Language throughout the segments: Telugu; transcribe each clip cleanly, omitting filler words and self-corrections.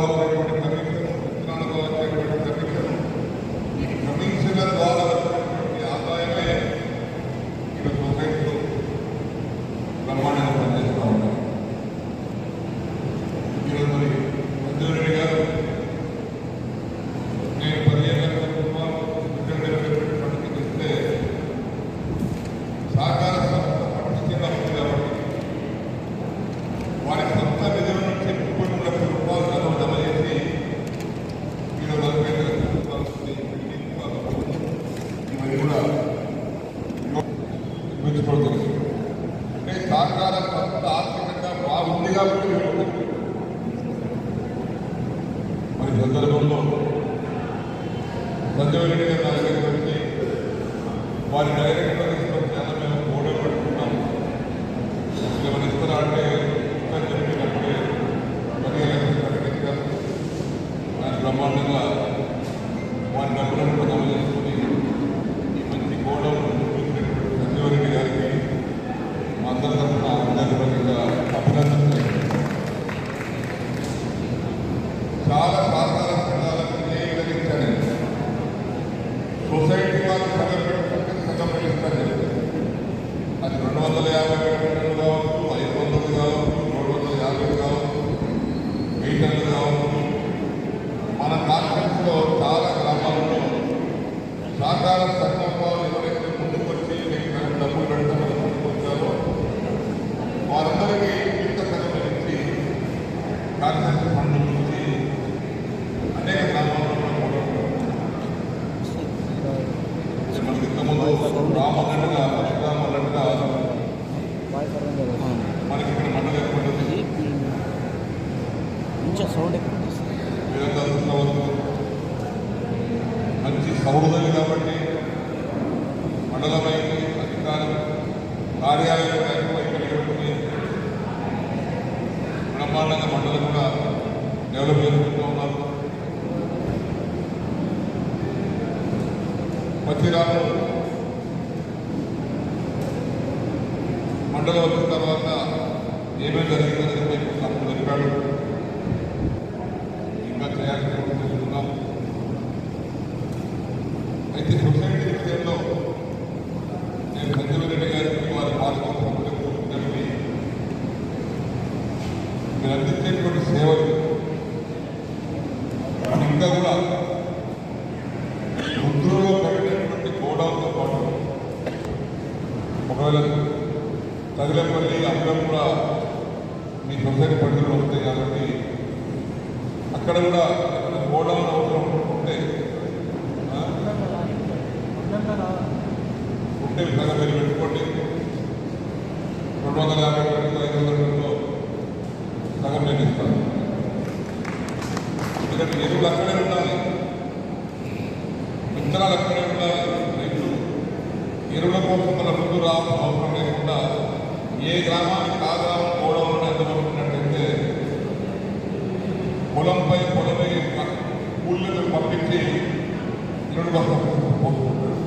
వచ్చేటువంటి కమిషన్, విత్తనాలతో వచ్చేటువంటి కమిషన్, ఈ కమిషన్ల ద్వారా వచ్చేటువంటి ఆదాయమే ఇక్కడ సొసైటీలో బ్రహ్మాండంగా పనిచేస్తూ ఉంటాం. ఈరోజు మరి మంజూర్ రెడ్డి గారు నేను 15 లక్షల రూపాయలు ఫండ్కి ఇస్తే సహకార సంస్థ పట్టించిందా ఉంది కాబట్టి వారి సంస్థ నిధుల నుంచి 30 లక్షల రూపాయలు జమ చేసి ఈరోజు 45 లక్షల రూపాయలు ఇవన్నీ కూడా నిర్మించుకోవడం. అంటే సహకార సంస్థ ఆర్థికంగా బాగుంది కాబట్టి మరి సందర్భంలో సంజయ్ రెడ్డి గారు నా దగ్గరికి వచ్చి వారి డైరెక్టర్ తీసుకొచ్చాను, మేము గోడలు పెట్టుకుంటాం, ఏమైనా ఇస్తారా అంటే చెప్పినప్పుడే 15 లక్షలు ప్రకటించారు. ఆయన బ్రహ్మాండంగా వారి డబ్బులను కూడా జమ చేసుకుని ఈ మంచి గోడలు నిర్మించినటువంటి సంజయ్ రెడ్డి గారికి మా అందరి తరఫున హృదయపూర్వకంగా అభినందనలు. చాలా సహకార సంఘాలకు చేయగలిగించాను. సొసైటీ వాళ్ళు సగం పెట్టుకుంటే సగం పెట్టుకుంటారు. అది 250 టన్నులు కావచ్చు, 500 కావచ్చు, 350 కావచ్చు, 1000 టన్నులు కావచ్చు. మన కాన్ఫరెన్స్లో చాలా గ్రామాలలో సహకార సంఘం వాళ్ళు ఎవరైతే ముందుకు వచ్చి మీకు డబ్బులు పెడతామని ముందుకు వచ్చారో వారందరికీ ఇంత సగం ఇచ్చి కాన్ఫరెన్స్ ఫండ్ నుంచి అనేక గ్రామాల్లో మనకి ఇంతకుముందు రామన్నట్టుగా పరశురామన్నట్టుగా మనకి ఇక్కడ మండలం ఏర్పడుతుంది. మంచి సౌహృదయం కాబట్టి మండలమైంది అధికారం కార్యాలయం పెట్టుకుని బ్రహ్మాండంగా మండలం కూడా డెవలప్ చేసుకుంటూ ఉన్నారు. మధ్యరాము మండలం వచ్చిన తర్వాత ఏమేమి జరిగిందని చెప్పి అప్పుడు చెప్పాడు. ఇంకా చేయాల్సిన తెలుసుకున్నాం. అయితే సొసైటీ విషయంలో నేను సంజయ్ రెడ్డి గారికి వారి పాల్గొన్నప్పుడు మీరు అందించేటువంటి సేవలు ఇంకా కూడా ముద్రలో పెట్టినటువంటి గోడౌన్తో పాటు ఒకవేళ తగిలపల్లి అక్కడ కూడా మీ సొసైటీ పరిధిలో వస్తాయి కాబట్టి అక్కడ కూడా గోడౌన్ అవసరం ఉంటే సగం మీరు పెట్టుకోండి. 250 టన్నులు 500 టన్నులు సగం నేను ఇస్తాను. ఎందుకంటే ఎరువులు అక్కడే ఉండాలి, విత్తనాలు అక్కడే ఉండాలి. రైతులు ఎరువుల కోసం మన ముందు రావాల్సిన అవసరం లేకుండా ఏ గ్రామానికి ఆ గ్రామం గోడౌన్ ఎంతమంటున్నట్టయితే పొలంపై పొలమై ఊళ్ళకు పంపించి ఇరుడు పోసుకుంటాడు.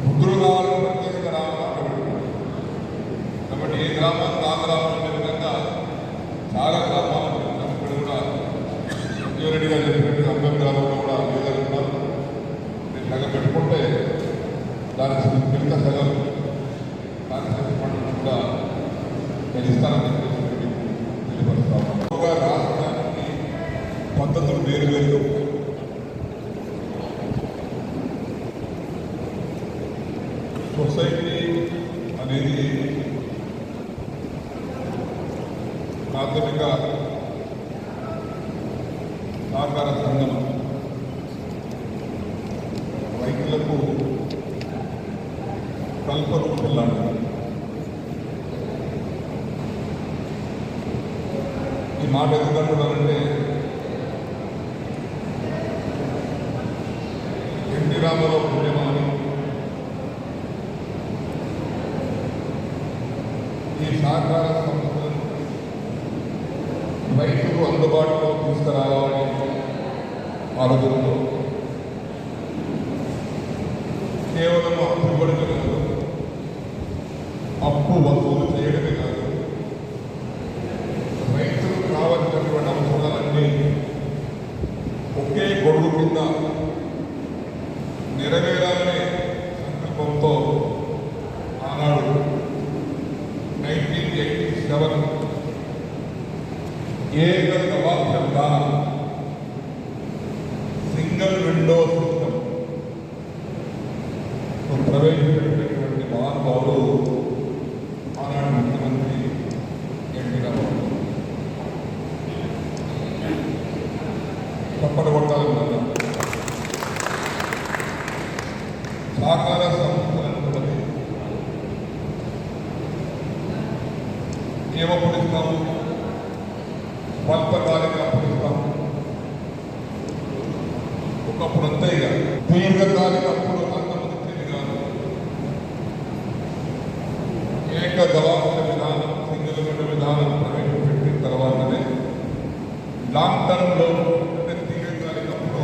ముగ్గురు కావాలని ప్రత్యేకంగా రావాలి కాబట్టి ఏ గ్రామానికి ఆ గ్రామం అనే విధంగా చాలా గ్రామాలు ఇక్కడ కూడా సంజయ్ రెడ్డి గారు చెప్పినట్టు అందరి గ్రామంలో కూడా వేయగలుగుతున్నారు. మీరు సగం పెట్టుకుంటే దానికి మిగతా సగం కాన్సెప్ట్ ఫండ్ కూడా పెంచుతారని చెప్పేసి తెలియపరుస్తాము. రాష్ట్రానికి పద్ధతులు వేరు వేరు. సొసైటీ అనేది ప్రాథమిక సహకార సంఘం రైతులకు కల్పవృక్షం లాంటిది. ఈ మాట ఎందుకంటున్నారంటే ఎన్టీ రామారావు పుణ్యమాని ఈ సహకార సంస్థలను రైతుకు అందుబాటులో తీసుకురావాలని ఆలోచనలో కేవలం అప్పు ఇవ్వడమే కాదు, అప్పు వసూలు చేయడమే కాదు, రైతులకు కావాల్సినటువంటి అవసరాలన్నీ కింద నెరవేరాలనే సంకల్పంతో ఆనాడు 1987 ఏక గవాక్ష విధానం సింగిల్ విండో సిస్టమ్ ప్రవేశపెట్టినటువంటి మహానుభావుడు ఆనాడు ముఖ్యమంత్రి ఎన్టీ రామారావు. తప్పని కొట్టాలన్నారు. సహకార సంస్థలనుకున్నది ఏమప్పుడు ఇస్తాము, స్వల్పకాలిక అప్పుడు ఇస్తాము, ఒకప్పుడు అంతే ఇక దీర్ఘకాలిక అప్పుడు అంతమంది కాదు. ఏక గవాక్ష విధానం సింగిల్ విండో విధానం ప్రవేశపెట్టిన తర్వాతనే లాంగ్ టర్మ్లో అంటే దీర్ఘకాలిక అప్పుడు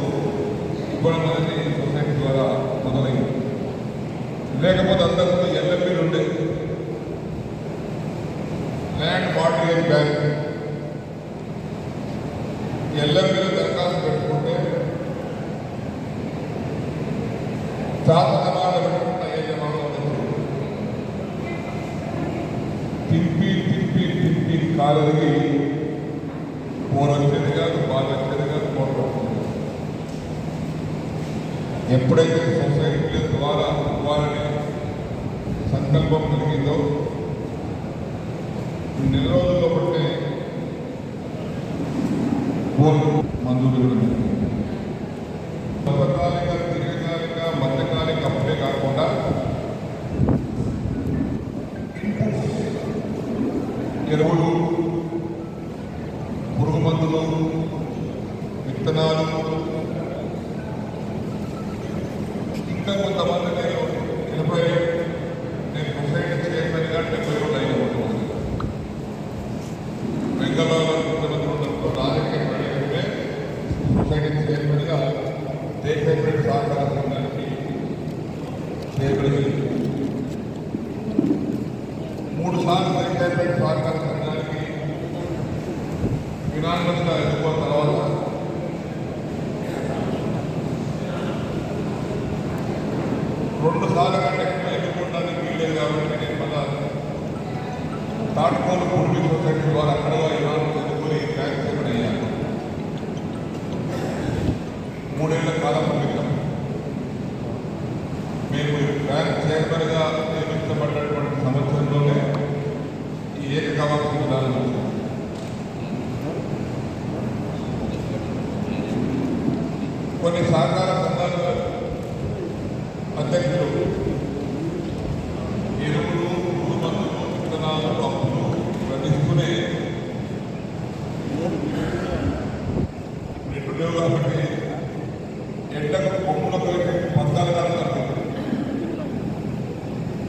ఇవ్వడం అనేది సొసైటీ ద్వారా మొదలైంది. లేకపోతే అందరితో ఎల్ఎంపీలు ఉండే ల్యాండ్ మార్టిగేజ్ బ్యాంక్ ఎల్ఎంపీలు దరఖాస్తు పెట్టుకుంటే శాసనమాన పెట్టుకున్న యజమానులు తిప్పి తిప్పి తిప్పి కాలదిగి వచ్చేది కాదు, బాగా వచ్చేది కాదు, పోరాడుతుంది. ఎప్పుడైతే సొసైటీల ద్వారా ఇవ్వాలని సంకల్పం కలిగిందో నెల రోజుల్లో పట్టే మంజూరు స్వల్పకాలిక దీర్ఘకాలిక మధ్యకాలిక అప్పుడే కాకుండా ఎరువులు, పురుగు మందులు, విత్తనాలు, ఇంకా కొంతమంది నేను సొసైటీ చైర్మన్గా 70 రోజులు అయిన బెంగళూరు ముఖ్యమంత్రి ఉన్నప్పుడు రాజకీయ ప్రవేశమే సొసైటీ చైర్మన్గా దేశపేట సహకార సంఘానికి చేయబడింది. 3 సార్లు దేశపేట సహకార సంఘానికి ఫినాన్స్గా ఎన్నుకున్న తర్వాత 2 సార్లు కంటే ఎక్కువ ఎన్నుకోవడానికి వీలేదు. కాబట్టి నేను మళ్ళా తాటికోలు పూర్వీ సొసైటీ ద్వారా అక్కడ ఎన్నుకొని బ్యాంక్ చైర్మన్ అయ్యాను. 3 ఏళ్ల కాలం క్రితం మేము బ్యాంక్ చైర్మన్గా నియమించబడినటువంటి సంవత్సరంలోనే ఈ ఏకకావాక్ష విధానం వచ్చింది. కొన్ని సహకార సంఘాల అధ్యక్షులు ఎరువులు, పురుగు మందులు, విత్తనాలు, అప్పులు తీసుకునే నిండులేవు. కాబట్టి ఎండకు